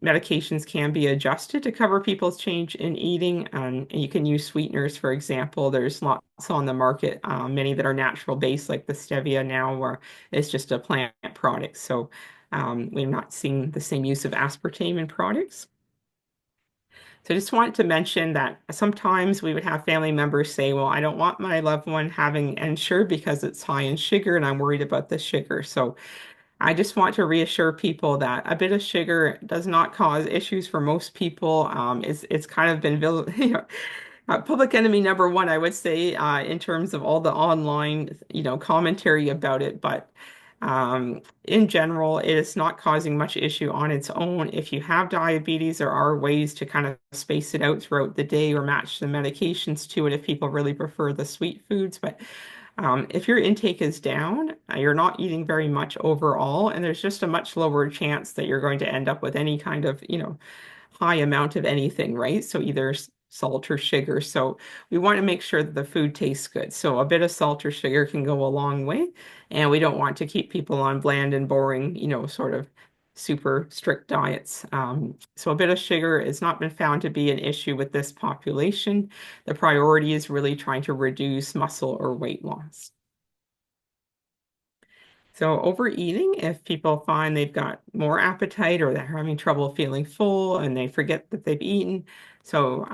medications can be adjusted to cover people's change in eating. And you can use sweeteners, for example. There's lots on the market, many that are natural based, like the stevia now, where it's just a plant product. So we're not seeing the same use of aspartame in products. So I just wanted to mention that sometimes we would have family members say, well, I don't want my loved one having Ensure because it's high in sugar and I'm worried about the sugar. So I just want to reassure people that a bit of sugar does not cause issues for most people. It's kind of been, public enemy number one, I would say, in terms of all the online, commentary about it. But in general, it is not causing much issue on its own. If you have diabetes, there are ways to kind of space it out throughout the day or match the medications to it if people really prefer the sweet foods. But if your intake is down, you're not eating very much overall, and there's just a much lower chance that you're going to end up with any kind of, high amount of anything, right? So either salt or sugar. So we want to make sure that the food tastes good. So a bit of salt or sugar can go a long way, and we don't want to keep people on bland and boring, sort of super strict diets. So a bit of sugar has not been found to be an issue with this population. The priority is really trying to reduce muscle or weight loss. So overeating, if people find they've got more appetite or they're having trouble feeling full and they forget that they've eaten. So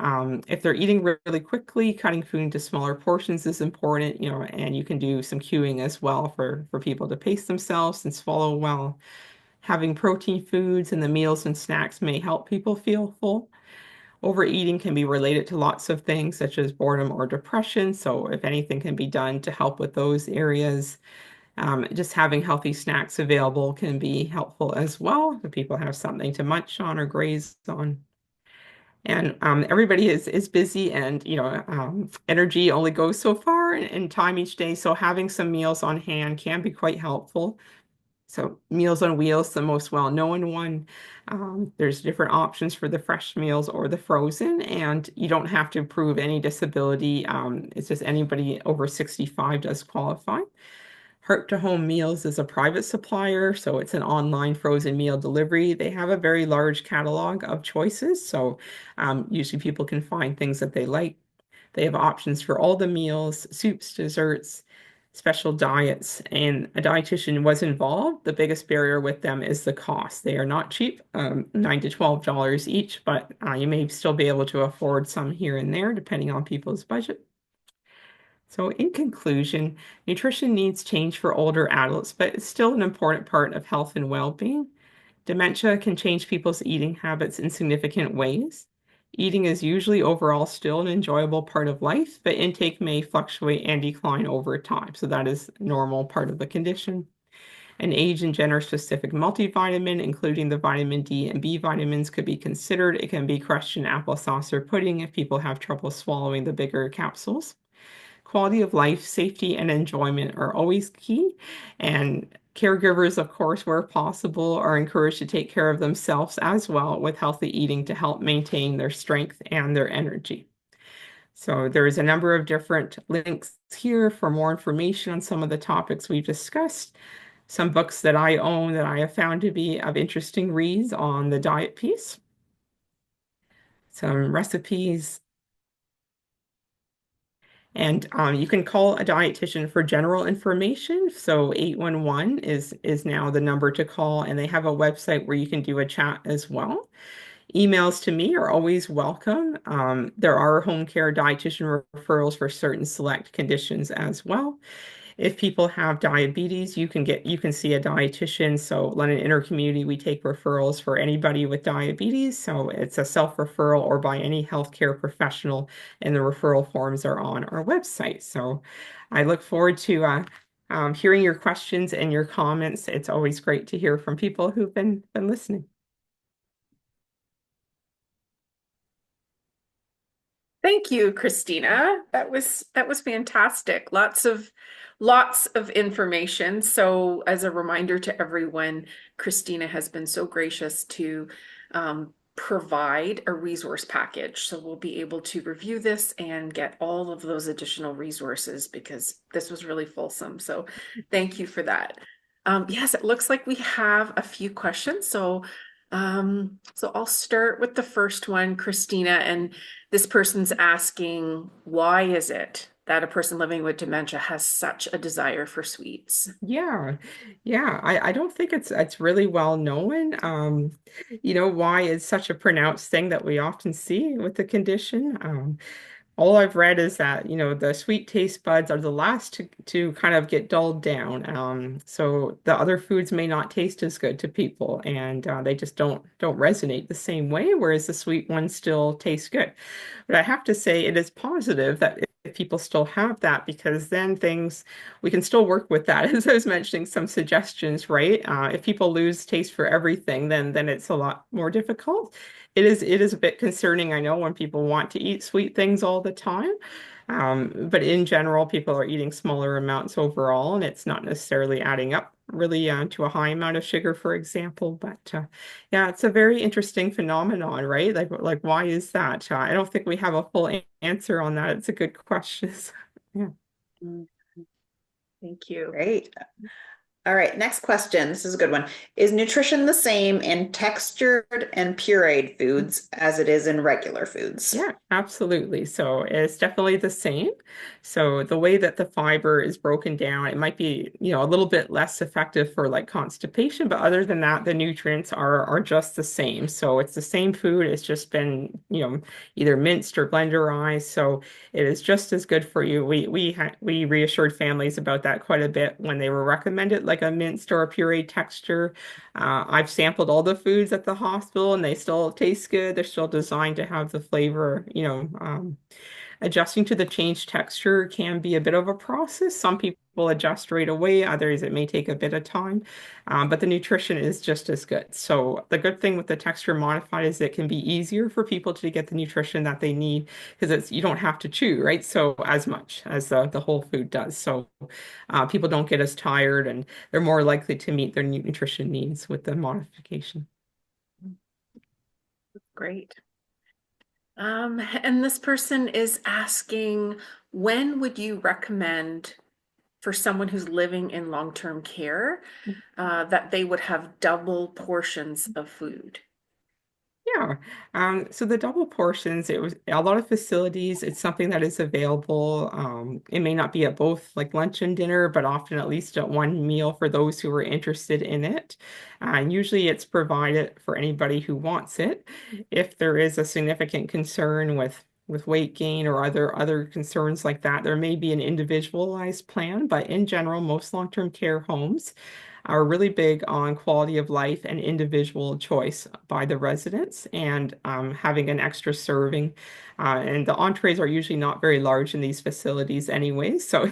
if they're eating really quickly, cutting food into smaller portions is important, and you can do some cueing as well for people to pace themselves and swallow well. Having protein foods in the meals and snacks may help people feel full. Overeating can be related to lots of things such as boredom or depression. So if anything can be done to help with those areas. Just having healthy snacks available can be helpful as well. If people have something to munch on or graze on. And everybody is busy, and energy only goes so far in time each day. So having some meals on hand can be quite helpful. So Meals on Wheels, the most well-known one. There's different options for the fresh meals or the frozen, and you don't have to prove any disability. It's just anybody over 65 does qualify. Heart to Home Meals is a private supplier, so it's an online frozen meal delivery. They have a very large catalog of choices, so usually people can find things that they like. They have options for all the meals, soups, desserts, special diets, and a dietitian was involved. The biggest barrier with them is the cost. They are not cheap, $9 to $12 each, but you may still be able to afford some here and there, depending on people's budget. So, in conclusion, nutrition needs change for older adults, but it's still an important part of health and well-being. Dementia can change people's eating habits in significant ways. Eating is usually overall still an enjoyable part of life, but intake may fluctuate and decline over time. So, that is a normal part of the condition. An age and gender-specific multivitamin, including the vitamin D and B vitamins, could be considered. It can be crushed in applesauce or pudding if people have trouble swallowing the bigger capsules. Quality of life, safety, and enjoyment are always key. And caregivers, of course, where possible, are encouraged to take care of themselves as well with healthy eating to help maintain their strength and their energy. So there's a number of different links here for more information on some of the topics we've discussed. Some books that I own that I have found to be of interesting reads on the diet piece. Some recipes. And you can call a dietitian for general information. So 811 is now the number to call, and they have a website where you can do a chat as well. Emails to me are always welcome. There are home care dietitian referrals for certain select conditions as well. If people have diabetes, you can see a dietitian. So London InterCommunity, we take referrals for anybody with diabetes. So it's a self-referral or by any healthcare professional, and the referral forms are on our website. So I look forward to hearing your questions and your comments. It's always great to hear from people who've been listening. Thank you, Christina. That was fantastic. Lots of information. So as a reminder to everyone, Christina has been so gracious to provide a resource package. So we'll be able to review this and get all of those additional resources because this was really fulsome. So thank you for that. Yes, it looks like we have a few questions. So I'll start with the first one, Christina, and this person's asking, why is it that a person living with dementia has such a desire for sweets. Yeah, yeah. I don't think it's really well known. Why it's such a pronounced thing that we often see with the condition. All I've read is that, the sweet taste buds are the last to kind of get dulled down. So the other foods may not taste as good to people, and they just don't resonate the same way, whereas the sweet ones still taste good. But I have to say it is positive that if people still have that, because then we can still work with that. As I was mentioning, some suggestions, right? If people lose taste for everything, then it's a lot more difficult. It is a bit concerning, I know, when people want to eat sweet things all the time. But in general, people are eating smaller amounts overall, and it's not necessarily adding up really to a high amount of sugar, for example. But yeah, it's a very interesting phenomenon, right? Like why is that? I don't think we have a full answer on that. It's a good question. Yeah. Mm, thank you. Great. All right, next question. This is a good one. Is nutrition the same in textured and pureed foods as it is in regular foods? Yeah, absolutely. So it's definitely the same. So the way that the fiber is broken down, it might be, a little bit less effective for like constipation, but other than that, the nutrients are just the same. So it's the same food. It's just been, either minced or blenderized. So it is just as good for you. We reassured families about that quite a bit when they were recommended like a minced or a pureed texture. I've sampled all the foods at the hospital and they still taste good. They're still designed to have the flavor, adjusting to the changed texture can be a bit of a process. Some people adjust right away, others it may take a bit of time, but the nutrition is just as good. So the good thing with the texture modified is it can be easier for people to get the nutrition that they need because you don't have to chew, right? So as much as the whole food does. So people don't get as tired and they're more likely to meet their nutrition needs with the modification. Great. And this person is asking, when would you recommend for someone who's living in long-term care, that they would have double portions of food? Yeah. So the double portions, it was a lot of facilities, it's something that is available. It may not be at both like lunch and dinner, but often at least at one meal for those who are interested in it. And usually it's provided for anybody who wants it. If there is a significant concern with weight gain or other concerns like that, there may be an individualized plan, but in general, most long-term care homes are really big on quality of life and individual choice by the residents and having an extra serving. And the entrees are usually not very large in these facilities anyway. So,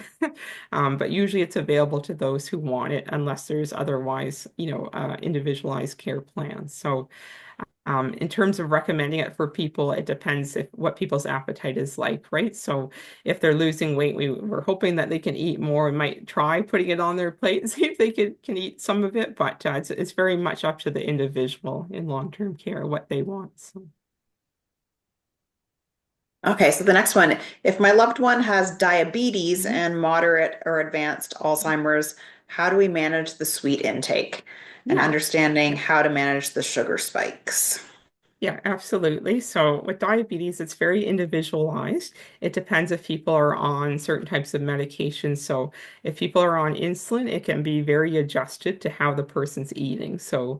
but usually it's available to those who want it unless there's otherwise, individualized care plans. So in terms of recommending it for people, it depends if what people's appetite is like, right? So if they're losing weight, we're hoping that they can eat more. We might try putting it on their plate and see if they can eat some of it, but it's very much up to the individual in long-term care what they want. So. Okay, so the next one, if my loved one has diabetes Mhm. and moderate or advanced Alzheimer's, how do we manage the sweet intake and Yeah. understanding how to manage the sugar spikes? Yeah, absolutely. So with diabetes, it's very individualized. It depends if people are on certain types of medications. So if people are on insulin, it can be very adjusted to how the person's eating. So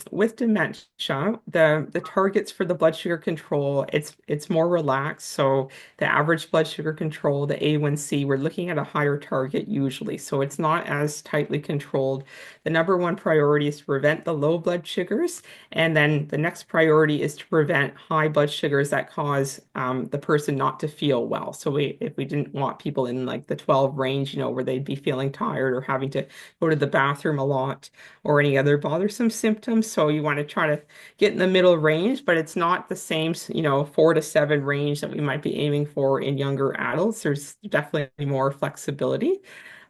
with dementia, the targets for the blood sugar control, it's more relaxed. So the average blood sugar control, the A1C, we're looking at a higher target usually. So it's not as tightly controlled. The number one priority is to prevent the low blood sugars. And then the next priority is to prevent high blood sugars that cause the person not to feel well. So if we didn't want people in like the 12 range, where they'd be feeling tired or having to go to the bathroom a lot or any other bothersome symptoms. So you want to try to get in the middle range, but it's not the same, 4 to 7 range that we might be aiming for in younger adults. There's definitely more flexibility.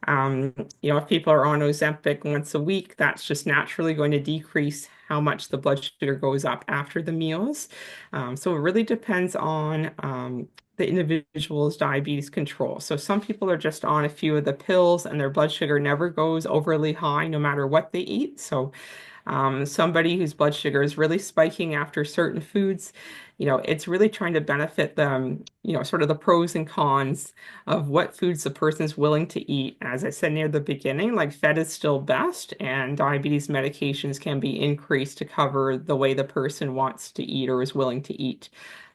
Um, if people are on Ozempic once a week, that's just naturally going to decrease how much the blood sugar goes up after the meals. So it really depends on the individual's diabetes control. So some people are just on a few of the pills and their blood sugar never goes overly high no matter what they eat. So somebody whose blood sugar is really spiking after certain foods, it's really trying to benefit them, sort of the pros and cons of what foods the person's willing to eat. As I said near the beginning, like fat is still best, and diabetes medications can be increased to cover the way the person wants to eat or is willing to eat.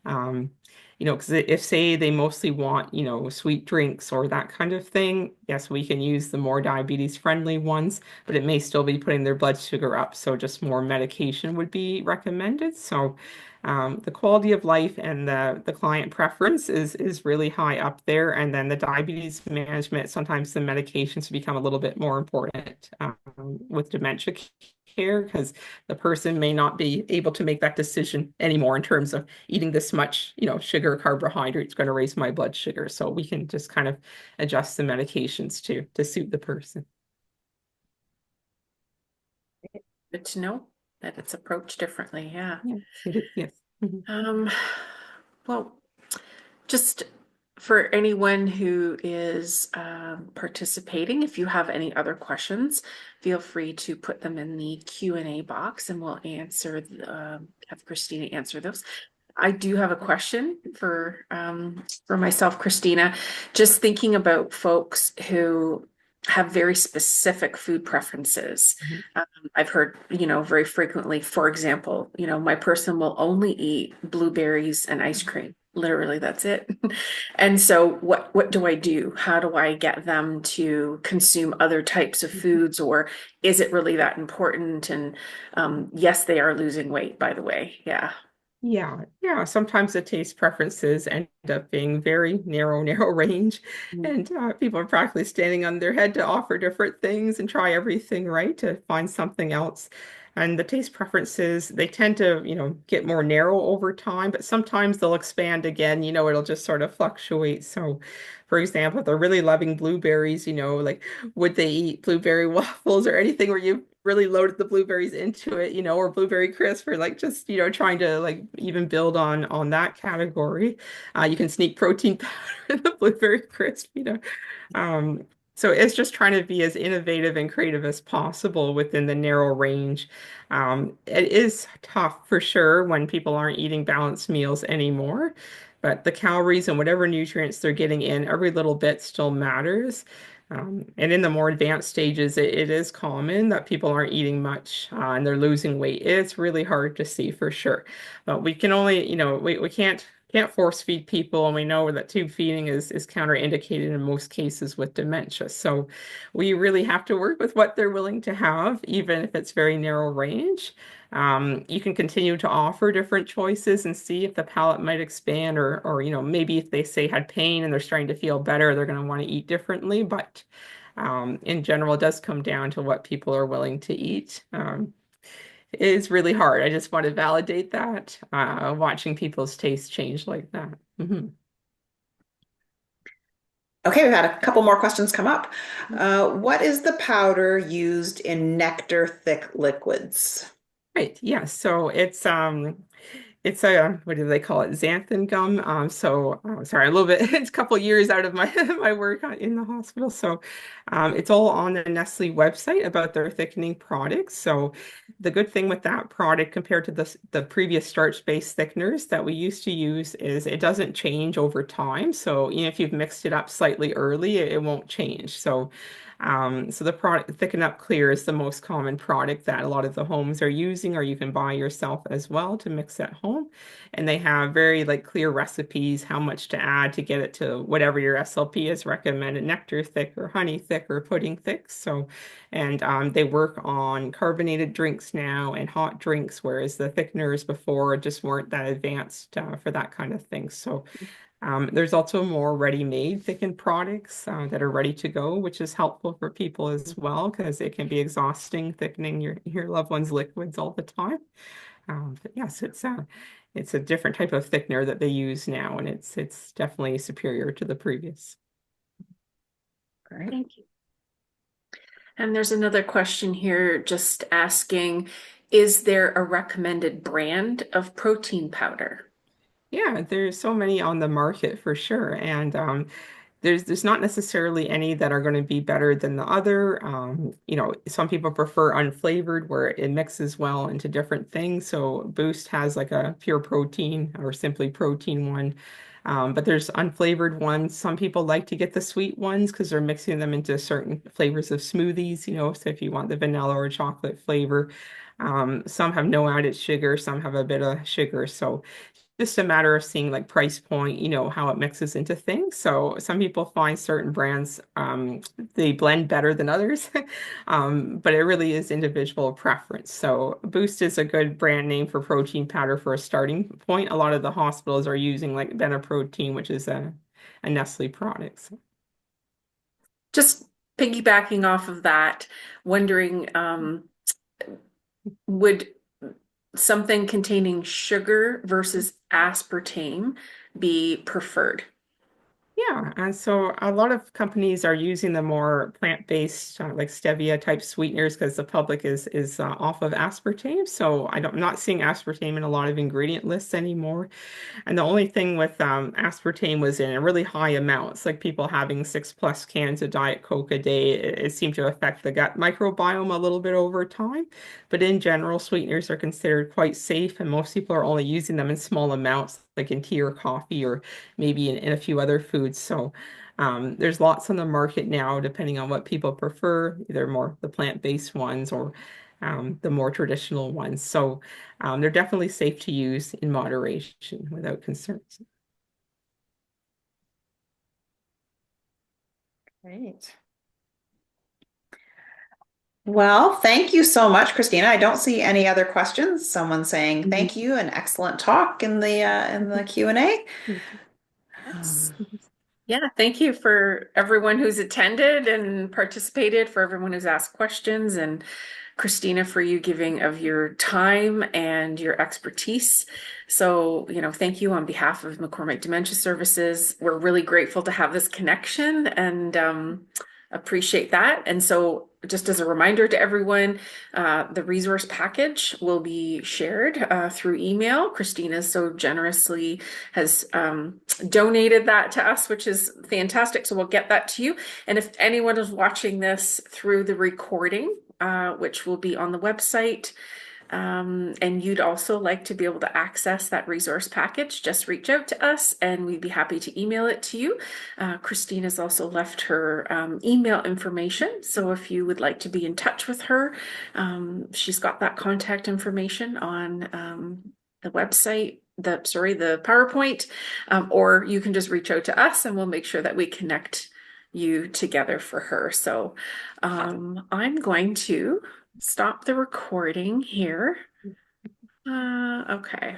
Um, because if say they mostly want, sweet drinks or that kind of thing, yes, we can use the more diabetes friendly ones, but it may still be putting their blood sugar up. So just more medication would be recommended. So the quality of life and the client preference is really high up there. And then the diabetes management, sometimes the medications become a little bit more important with dementia care because the person may not be able to make that decision anymore in terms of eating this much, sugar, carbohydrates going to raise my blood sugar. So we can just kind of adjust the medications to suit the person. Good to know that it's approached differently. Yeah. Yeah, it is, yes. Mhm. Well, just for anyone who is participating, if you have any other questions, feel free to put them in the Q&A box and we'll have Christina answer those. I do have a question for myself, Christina. Just thinking about folks who have very specific food preferences. Mhm. I've heard, very frequently, for example, my person will only eat blueberries and ice cream. Literally, that's it. And so what do I do? How do I get them to consume other types of foods, or is it really that important? And yes, they are losing weight, by the way. Yeah. Yeah, yeah. Sometimes the taste preferences end up being very narrow range, and people are practically standing on their head to offer different things and try everything right to find something else. And the taste preferences, they tend to, get more narrow over time, but sometimes they'll expand again, it'll just sort of fluctuate. So, for example, if they're really loving blueberries, like would they eat blueberry waffles or anything where you really loaded the blueberries into it, or blueberry crisp, or like just, trying to like even build on that category. You can sneak protein powder in the blueberry crisp. Um, so it's just trying to be as innovative and creative as possible within the narrow range. It is tough for sure when people aren't eating balanced meals anymore, but the calories and whatever nutrients they're getting in, every little bit still matters. And in the more advanced stages, it is common that people aren't eating much and they're losing weight. It's really hard to see for sure. But we can only, we can't force feed people, and we know that tube feeding is counterindicated in most cases with dementia. So we really have to work with what they're willing to have, even if it's very narrow range. You can continue to offer different choices and see if the palate might expand or maybe if they say had pain and they're starting to feel better, they're going to want to eat differently. But in general, it does come down to what people are willing to eat. It is really hard. I just want to validate that, watching people's tastes change like that. Okay, we've had a couple more questions come up. What is the powder used in nectar thick liquids? Right. Yeah. So it's a what do they call it? Xanthan gum. Sorry, a little bit. It's a couple years out of my my work in the hospital. So it's all on the Nestle website about their thickening products. So the good thing with that product compared to the previous starch-based thickeners that we used to use is it doesn't change over time. So even if you've mixed it up slightly early, it won't change. So the product Thicken Up Clear is the most common product that a lot of the homes are using, or you can buy yourself as well to mix at home. And they have very like clear recipes, how much to add to get it to whatever your SLP is recommended, nectar thick or honey thick or pudding thick. And they work on carbonated drinks now and hot drinks, whereas the thickeners before just weren't that advanced for that kind of thing. So there's also more ready-made thickened products that are ready to go, which is helpful for people as well because it can be exhausting thickening your loved one's liquids all the time. But yes, it's a different type of thickener that they use now, and it's definitely superior to the previous. Great. Thank you. And there's another question here just asking, is there a recommended brand of protein powder? Yeah, there's so many on the market for sure. And there's not necessarily any that are going to be better than the other. Some people prefer unflavored where it mixes well into different things. So Boost has like a pure protein or simply protein one. But there's unflavored ones. Some people like to get the sweet ones because they're mixing them into certain flavors of smoothies, so if you want the vanilla or chocolate flavor. Some have no added sugar, some have a bit of sugar. So just a matter of seeing like price point, how it mixes into things. So some people find certain brands they blend better than others, but it really is individual preference. So Boost is a good brand name for protein powder for a starting point. A lot of the hospitals are using like Beneprotein, which is a Nestle product. So, Just piggybacking off of that, wondering, would something containing sugar versus aspartame be preferred? yeah, and so a lot of companies are using the more plant-based, like stevia type sweeteners, because the public is off of aspartame. So I'm not seeing aspartame in a lot of ingredient lists anymore. And the only thing with aspartame was in a really high amounts, like people having 6+ cans of Diet Coke a day. It seemed to affect the gut microbiome a little bit over time. But in general, sweeteners are considered quite safe, and most people are only using them in small amounts, like in tea or coffee, or maybe in a few other foods. So there's lots on the market now, depending on what people prefer, either more the plant-based ones or the more traditional ones. So they're definitely safe to use in moderation without concerns. Great. Well, thank you so much, Christina. I don't see any other questions. Someone saying thank you, an excellent talk in the Q&A. Yes. Yeah, thank you for everyone who's attended and participated, for everyone who's asked questions, and Christina, for you giving of your time and your expertise. So, thank you on behalf of McCormick Dementia Services. We're really grateful to have this connection and appreciate that. And so, just as a reminder to everyone, the resource package will be shared through email. Christina so generously has donated that to us, which is fantastic. So we'll get that to you. And if anyone is watching this through the recording, which will be on the website, and you'd also like to be able to access that resource package, just reach out to us and we'd be happy to email it to you. Christine has also left her email information. So if you would like to be in touch with her, she's got that contact information on the website, the PowerPoint, or you can just reach out to us and we'll make sure that we connect you together for her. So I'm going to stop the recording here. Okay.